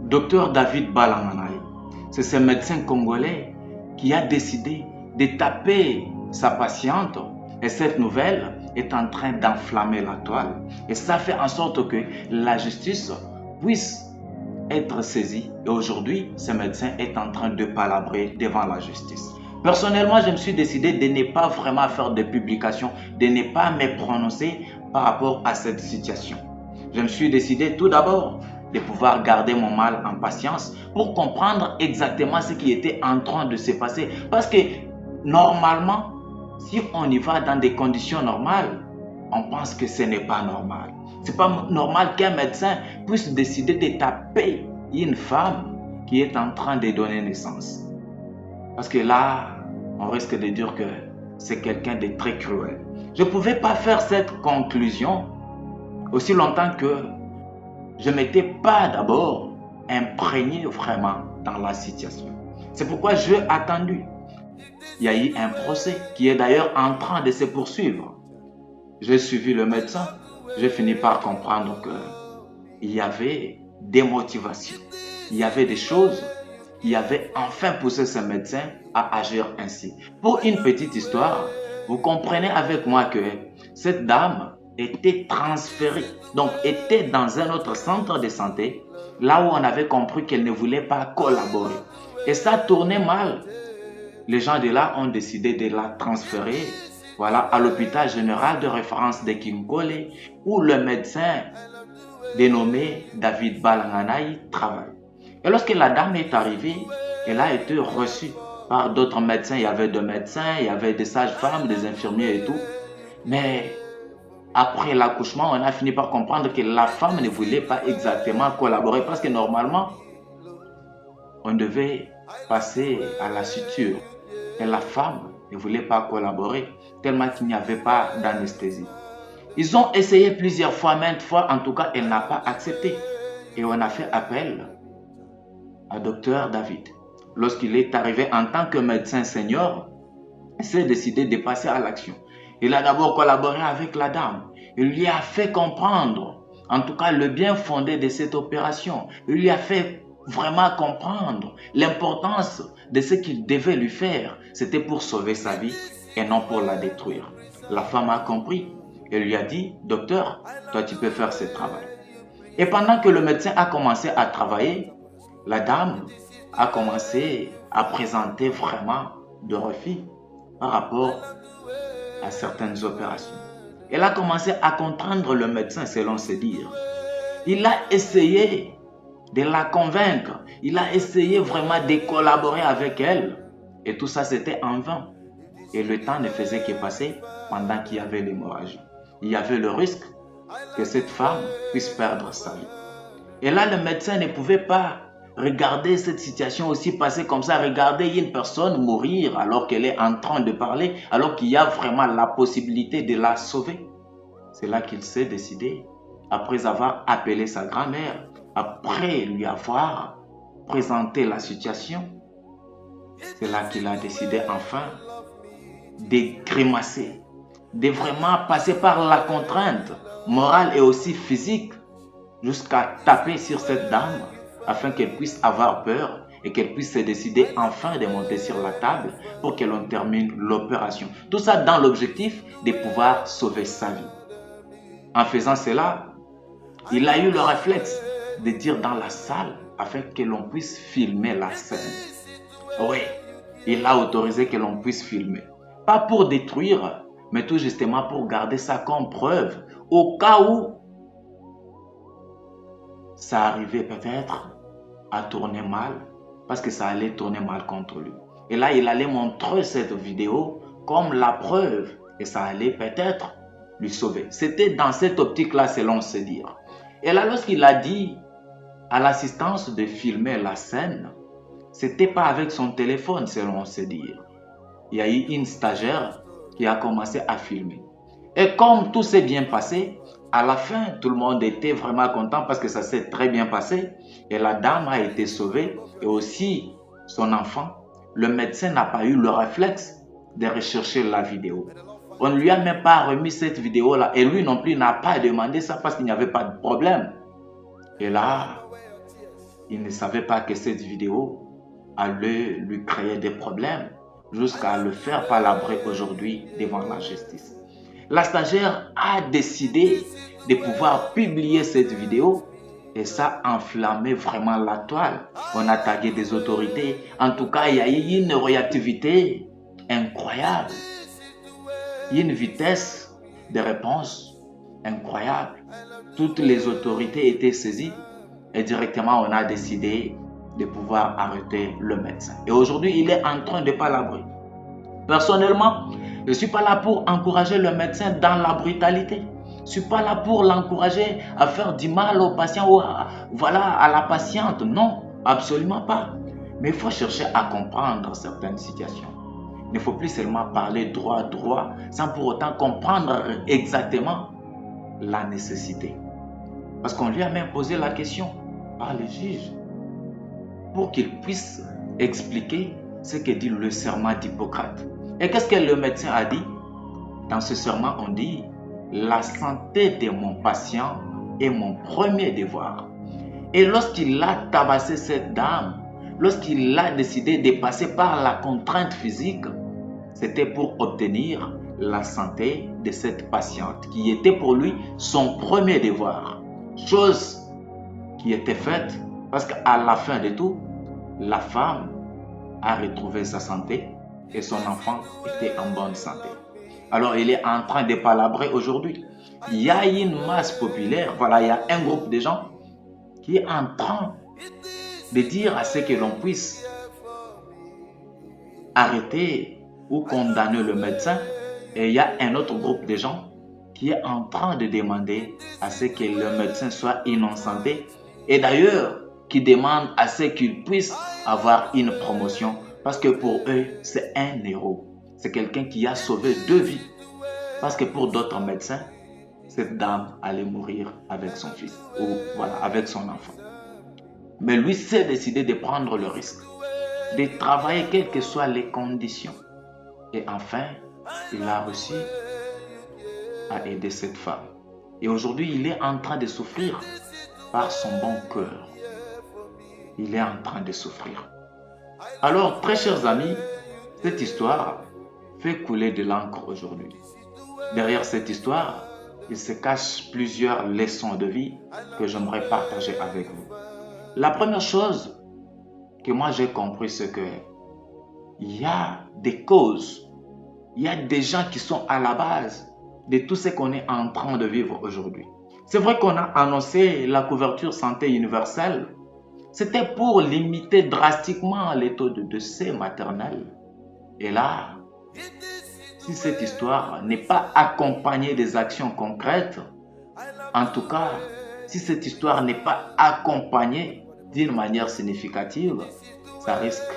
Docteur David Balanganay, c'est ce médecin congolais qui a décidé de taper sa patiente et cette nouvelle est en train d'enflammer la toile. Et ça fait en sorte que la justice puisse être saisie. Et aujourd'hui, ce médecin est en train de palabrer devant la justice. Personnellement, je me suis décidé de ne pas vraiment faire de publication, de ne pas me prononcer par rapport à cette situation. Je me suis décidé tout d'abord de pouvoir garder mon mal en patience pour comprendre exactement ce qui était en train de se passer. Parce que normalement, si on y va dans des conditions normales, on pense que ce n'est pas normal. Ce n'est pas normal qu'un médecin puisse décider de taper une femme qui est en train de donner naissance. Parce que là, on risque de dire que c'est quelqu'un de très cruel. Je ne pouvais pas faire cette conclusion aussi longtemps que je ne m'étais pas d'abord imprégné vraiment dans la situation. C'est pourquoi j'ai attendu. Il y a eu un procès qui est d'ailleurs en train de se poursuivre. J'ai suivi le médecin. J'ai fini par comprendre qu'il y avait des motivations. Il y avait des choses qui avaient enfin poussé ce médecin à agir ainsi. Pour une petite histoire, vous comprenez avec moi que cette dame était transférée, donc était dans un autre centre de santé, là où on avait compris qu'elle ne voulait pas collaborer. Et ça tournait mal. Les gens de là ont décidé de la transférer, voilà, à l'hôpital général de référence de Kinkole, où le médecin dénommé David Balanganay travaille. Et lorsque la dame est arrivée, elle a été reçue par d'autres médecins. Il y avait des médecins, il y avait des sages-femmes, des infirmiers et tout. Mais après l'accouchement, on a fini par comprendre que la femme ne voulait pas exactement collaborer parce que normalement, on devait passer à la suture. Et la femme ne voulait pas collaborer tellement qu'il n'y avait pas d'anesthésie. Ils ont essayé plusieurs fois, maintes fois, en tout cas, elle n'a pas accepté. Et on a fait appel à Dr David. Lorsqu'il est arrivé en tant que médecin senior, il s'est décidé de passer à l'action. Il a d'abord collaboré avec la dame. Il lui a fait comprendre, en tout cas, le bien fondé de cette opération. Il lui a fait vraiment comprendre l'importance de ce qu'il devait lui faire. C'était pour sauver sa vie et non pour la détruire. La femme a compris et lui a dit, docteur, toi tu peux faire ce travail. Et pendant que le médecin a commencé à travailler, la dame a commencé à présenter vraiment de refus par rapport à certaines opérations. Elle a commencé à contraindre le médecin selon ses dires. Il a essayé de la convaincre. Il a essayé vraiment de collaborer avec elle. Et tout ça, c'était en vain. Et le temps ne faisait que passer pendant qu'il y avait l'hémorragie. Il y avait le risque que cette femme puisse perdre sa vie. Et là, le médecin ne pouvait pas regarder cette situation aussi passer comme ça, regarder une personne mourir alors qu'elle est en train de parler, alors qu'il y a vraiment la possibilité de la sauver. C'est là qu'il s'est décidé, après avoir appelé sa grand-mère, après lui avoir présenté la situation, c'est là qu'il a décidé enfin de grimacer, de vraiment passer par la contrainte morale et aussi physique jusqu'à taper sur cette dame afin qu'elle puisse avoir peur et qu'elle puisse se décider enfin de monter sur la table pour que l'on termine l'opération. Tout ça dans l'objectif de pouvoir sauver sa vie. En faisant cela, il a eu le réflexe de dire dans la salle afin que l'on puisse filmer la scène. Oui, il a autorisé que l'on puisse filmer. Pas pour détruire, mais tout justement pour garder ça comme preuve au cas où ça arrivait peut-être à tourner mal, parce que ça allait tourner mal contre lui. Et là, il allait montrer cette vidéo comme la preuve, et ça allait peut-être lui sauver. C'était dans cette optique-là, selon ses dires. Et là, lorsqu'il a dit à l'assistance de filmer la scène, c'était pas avec son téléphone, selon ses dires. Il y a eu une stagiaire qui a commencé à filmer. Et comme tout s'est bien passé, à la fin, tout le monde était vraiment content parce que ça s'est très bien passé. Et la dame a été sauvée et aussi son enfant. Le médecin n'a pas eu le réflexe de rechercher la vidéo. On ne lui a même pas remis cette vidéo-là. Et lui non plus n'a pas demandé ça parce qu'il n'y avait pas de problème. Et là, Il ne savait pas que cette vidéo allait lui créer des problèmes jusqu'à le faire palabrer aujourd'hui devant la justice. La stagiaire a décidé de pouvoir publier cette vidéo et ça a enflammé vraiment la toile. On a tagué des autorités. En tout cas, il y a eu une réactivité incroyable. Il y a une vitesse de réponse incroyable. Toutes les autorités étaient saisies et directement on a décidé de pouvoir arrêter le médecin. Et aujourd'hui, il est en train de palabrer. Personnellement, je ne suis pas là pour encourager le médecin dans la brutalité. Je ne suis pas là pour l'encourager à faire du mal au patient ou à la patiente. Non, absolument pas. Mais il faut chercher à comprendre certaines situations. Il ne faut plus seulement parler droit sans pour autant comprendre exactement la nécessité. Parce qu'on lui a même posé la question par le juge pour qu'il puisse expliquer ce que dit le serment d'Hippocrate. Et qu'est-ce que le médecin a dit? Dans ce serment, on dit « La santé de mon patient est mon premier devoir ». Et lorsqu'il a tabassé cette dame, lorsqu'il a décidé de passer par la contrainte physique, c'était pour obtenir la santé de cette patiente qui était pour lui son premier devoir. Chose qui était faite parce qu'à la fin de tout, la femme a retrouvé sa santé et son enfant était en bonne santé. Alors il est en train de palabrer aujourd'hui. Il y a une masse populaire, il y a un groupe de gens qui est en train de dire à ce que l'on puisse arrêter ou condamner le médecin. Et il y a un autre groupe de gens qui est en train de demander à ce que le médecin soit innocenté. Et d'ailleurs, qui demande à ce qu'il puisse avoir une promotion. Parce que pour eux, c'est un héros. C'est quelqu'un qui a sauvé 2 vies. Parce que pour d'autres médecins, cette dame allait mourir avec son fils. Ou avec son enfant. Mais lui s'est décidé de prendre le risque. De travailler quelles que soient les conditions. Et enfin, il a réussi à aider cette femme. Et aujourd'hui, il est en train de souffrir par son bon cœur. Il est en train de souffrir. Alors, très chers amis, cette histoire fait couler de l'encre aujourd'hui. Derrière cette histoire, il se cache plusieurs leçons de vie que j'aimerais partager avec vous. La première chose que moi j'ai compris, c'est que il y a des causes, il y a des gens qui sont à la base de tout ce qu'on est en train de vivre aujourd'hui. C'est vrai qu'on a annoncé la couverture santé universelle. C'était pour limiter drastiquement les taux de décès maternels. Et là, si cette histoire n'est pas accompagnée des actions concrètes, en tout cas, si cette histoire n'est pas accompagnée d'une manière significative, ça risque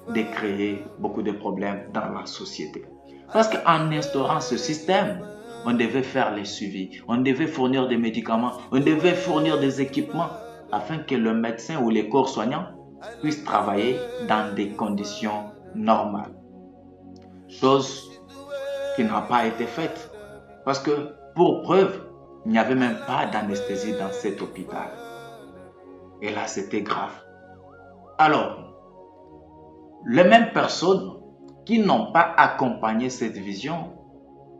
de créer beaucoup de problèmes dans la société. Parce qu'en instaurant ce système, on devait faire les suivis, on devait fournir des médicaments, on devait fournir des équipements afin que le médecin ou les corps soignants puissent travailler dans des conditions normales. Chose qui n'a pas été faite. Parce que, pour preuve, il n'y avait même pas d'anesthésie dans cet hôpital. Et là, c'était grave. Alors, les mêmes personnes qui n'ont pas accompagné cette vision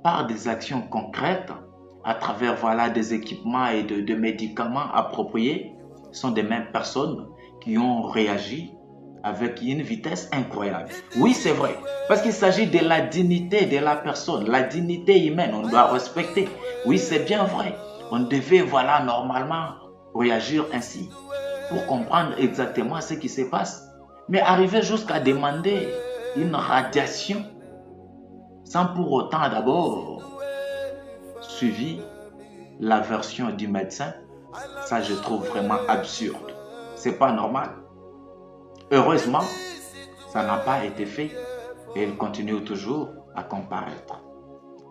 par des actions concrètes à travers des équipements et de médicaments appropriés sont des mêmes personnes qui ont réagi avec une vitesse incroyable. Oui, c'est vrai, parce qu'il s'agit de la dignité de la personne, la dignité humaine, on doit respecter. Oui, c'est bien vrai, on devait normalement réagir ainsi pour comprendre exactement ce qui se passe. Mais arriver jusqu'à demander une radiation sans pour autant d'abord suivi la version du médecin, ça je trouve vraiment absurde. C'est pas normal. Heureusement, ça n'a pas été fait et il continue toujours à comparaître.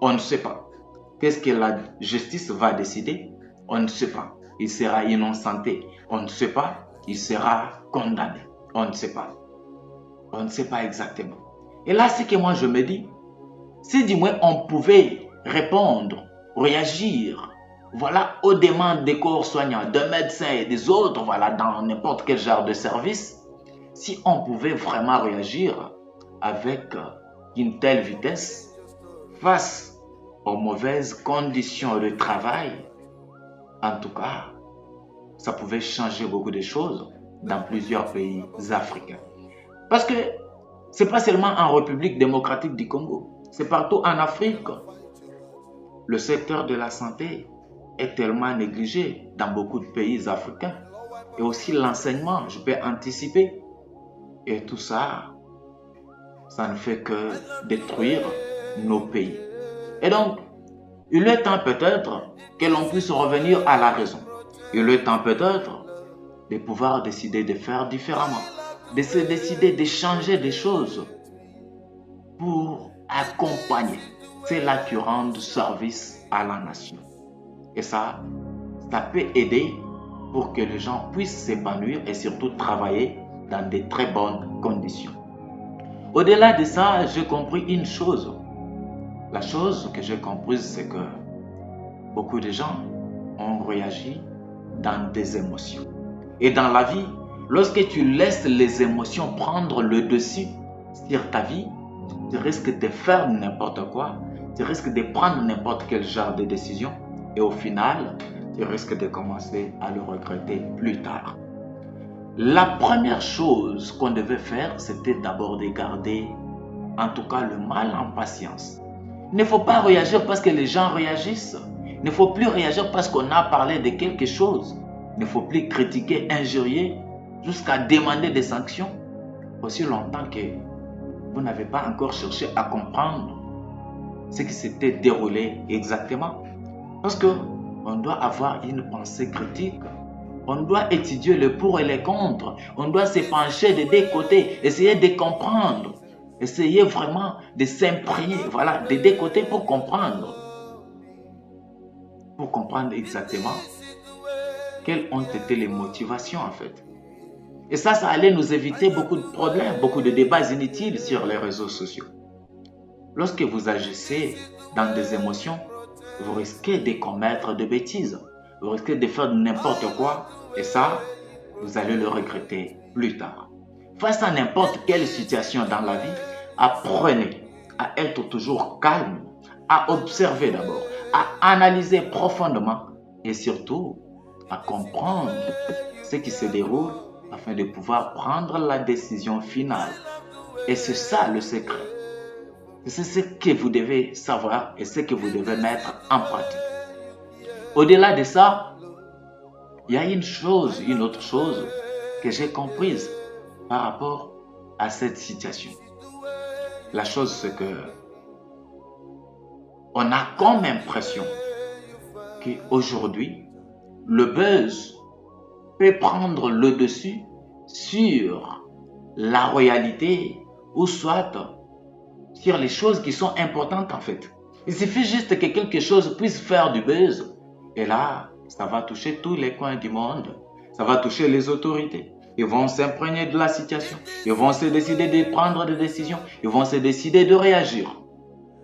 On ne sait pas. Qu'est-ce que la justice va décider? On ne sait pas. Il sera innocenté. On ne sait pas. Il sera condamné. On ne sait pas. On ne sait pas exactement. Et là, c'est que moi je me dis, si du moins on pouvait répondre, réagir voilà, aux demandes des corps soignants, des médecins et des autres, voilà, dans n'importe quel genre de service, si on pouvait vraiment réagir avec une telle vitesse face aux mauvaises conditions de travail, en tout cas, ça pouvait changer beaucoup de choses dans plusieurs pays africains. Parce que ce n'est pas seulement en République démocratique du Congo, c'est partout en Afrique. Le secteur de la santé est tellement négligé dans beaucoup de pays africains. Et aussi l'enseignement, je peux anticiper. Et tout ça, ça ne fait que détruire nos pays. Et donc, il est temps peut-être que l'on puisse revenir à la raison. Il est temps peut-être de pouvoir décider de faire différemment, de se décider de changer des choses pour accompagner. C'est là qui rend service à la nation. Et ça peut aider pour que les gens puissent s'épanouir et surtout travailler dans de très bonnes conditions. Au-delà de ça, j'ai compris une chose. La chose que j'ai comprise, c'est que beaucoup de gens ont réagi dans des émotions. Et dans la vie, lorsque tu laisses les émotions prendre le dessus sur ta vie, tu risques de faire n'importe quoi, tu risques de prendre n'importe quel genre de décision et au final, tu risques de commencer à le regretter plus tard. La première chose qu'on devait faire, c'était d'abord de garder, en tout cas, le mal en patience. Il ne faut pas réagir parce que les gens réagissent. Il ne faut plus réagir parce qu'on a parlé de quelque chose. Il ne faut plus critiquer, injurier, jusqu'à demander des sanctions, aussi longtemps que vous n'avez pas encore cherché à comprendre ce qui s'était déroulé exactement. Parce qu'on doit avoir une pensée critique. On doit étudier le pour et le contre. On doit se pencher des deux côtés, essayer de comprendre. Essayer vraiment de s'imprégner, voilà, des deux côtés pour comprendre. Pour comprendre exactement quelles ont été les motivations en fait. Et ça allait nous éviter beaucoup de problèmes, beaucoup de débats inutiles sur les réseaux sociaux. Lorsque vous agissez dans des émotions, vous risquez de commettre des bêtises. Vous risquez de faire n'importe quoi. Et ça, vous allez le regretter plus tard. Face à n'importe quelle situation dans la vie, apprenez à être toujours calme, à observer d'abord, à analyser profondément et surtout à comprendre ce qui se déroule afin de pouvoir prendre la décision finale. Et c'est ça le secret. C'est ce que vous devez savoir et ce que vous devez mettre en pratique. Au-delà de ça, il y a une autre chose que j'ai comprise par rapport à cette situation. La chose, c'est que on a comme impression qu'aujourd'hui, le buzz peut prendre le dessus sur la réalité ou soit sur les choses qui sont importantes en fait. Il suffit juste que quelque chose puisse faire du buzz et là, ça va toucher tous les coins du monde. Ça va toucher les autorités. Ils vont s'imprégner de la situation. Ils vont se décider de prendre des décisions. Ils vont se décider de réagir.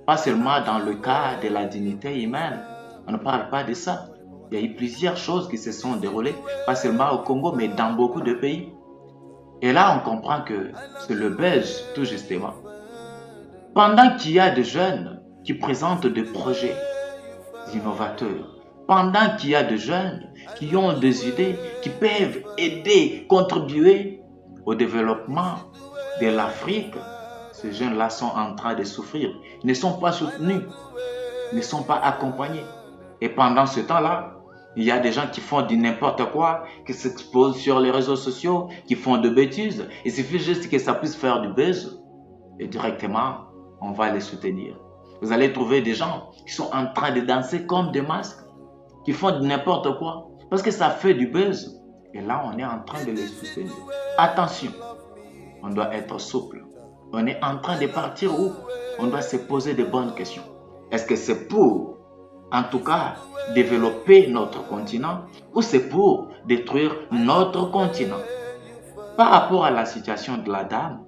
Pas seulement dans le cas de la dignité humaine. On ne parle pas de ça. Il y a eu plusieurs choses qui se sont déroulées, pas seulement au Congo, mais dans beaucoup de pays. Et là, on comprend que c'est le buzz, tout justement. Pendant qu'il y a des jeunes qui présentent des projets innovateurs, pendant qu'il y a des jeunes qui ont des idées qui peuvent aider, contribuer au développement de l'Afrique, ces jeunes-là sont en train de souffrir. Ils ne sont pas soutenus, ils ne sont pas accompagnés. Et pendant ce temps-là, il y a des gens qui font du n'importe quoi, qui s'exposent sur les réseaux sociaux, qui font de bêtises. Il suffit juste que ça puisse faire du buzz et directement, on va les soutenir. Vous allez trouver des gens qui sont en train de danser comme des masques, qui font de n'importe quoi, parce que ça fait du buzz. Et là, on est en train de les soutenir. Attention, on doit être souple. On est en train de partir où? On doit se poser de bonnes questions. Est-ce que c'est pour, en tout cas, développer notre continent ou c'est pour détruire notre continent? Par rapport à la situation de la dame,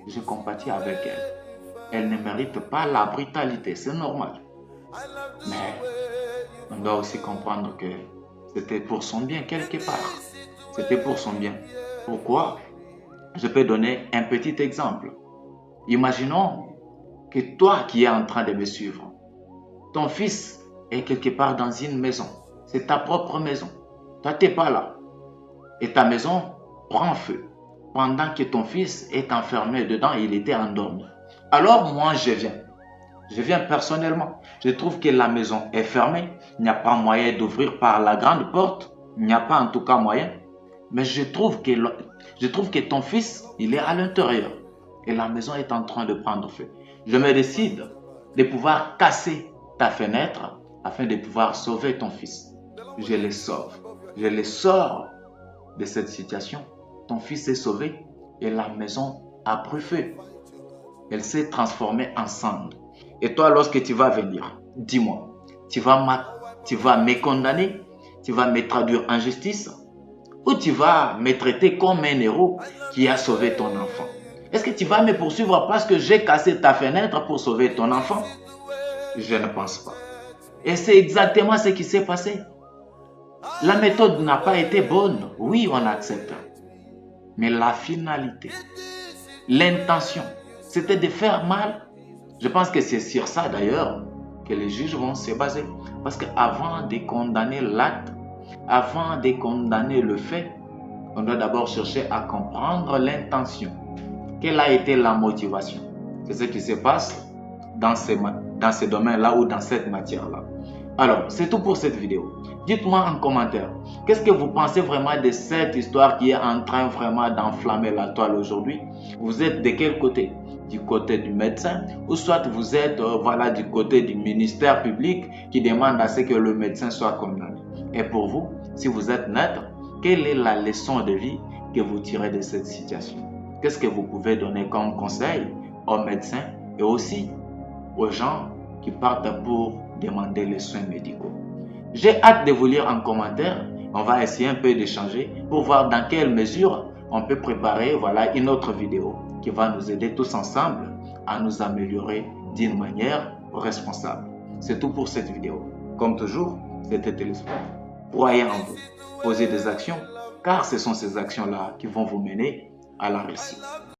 je compatis avec elle. Elle ne mérite pas la brutalité, c'est normal. Mais on doit aussi comprendre que c'était pour son bien quelque part. C'était pour son bien. Pourquoi? Je peux donner un petit exemple. Imaginons que toi qui es en train de me suivre, ton fils est quelque part dans une maison. C'est ta propre maison. Toi, tu n'es pas là. Et ta maison prend feu. Pendant que ton fils est enfermé dedans, il était endormi. Alors moi, je viens. Je viens personnellement. Je trouve que la maison est fermée. Il n'y a pas moyen d'ouvrir par la grande porte. Il n'y a pas en tout cas moyen. Mais je trouve que ton fils, il est à l'intérieur. Et la maison est en train de prendre feu. Je me décide de pouvoir casser ta fenêtre afin de pouvoir sauver ton fils. Je le sauve. Je le sors de cette situation. Ton fils est sauvé et la maison a pris feu. Elle s'est transformée en cendre. Et toi, lorsque tu vas venir, dis-moi, tu vas me condamner, tu vas me traduire en justice, ou tu vas me traiter comme un héros qui a sauvé ton enfant? Est-ce que tu vas me poursuivre parce que j'ai cassé ta fenêtre pour sauver ton enfant? Je ne pense pas. Et c'est exactement ce qui s'est passé. La méthode n'a pas été bonne, oui, on accepte. Mais la finalité, l'intention, c'était de faire mal. Je pense que c'est sur ça d'ailleurs que les juges vont se baser. Parce qu'avant de condamner l'acte, avant de condamner le fait, on doit d'abord chercher à comprendre l'intention. Quelle a été la motivation? C'est ce qui se passe dans ces domaines-là ou dans cette matière-là. Alors, c'est tout pour cette vidéo. Dites-moi en commentaire, qu'est-ce que vous pensez vraiment de cette histoire qui est en train vraiment d'enflammer la toile aujourd'hui? Vous êtes de quel côté? Du côté du médecin ou soit vous êtes du côté du ministère public qui demande à ce que le médecin soit condamné? Et pour vous, si vous êtes neutre, quelle est la leçon de vie que vous tirez de cette situation? Qu'est-ce que vous pouvez donner comme conseil aux médecins et aussi aux gens qui partent pour demander les soins médicaux? J'ai hâte de vous lire en commentaire. On va essayer un peu d'échanger pour voir dans quelle mesure on peut préparer une autre vidéo qui va nous aider tous ensemble à nous améliorer d'une manière responsable. C'est tout pour cette vidéo. Comme toujours, c'était Télésport. Croyez en vous, posez des actions, car ce sont ces actions-là qui vont vous mener à la réussite.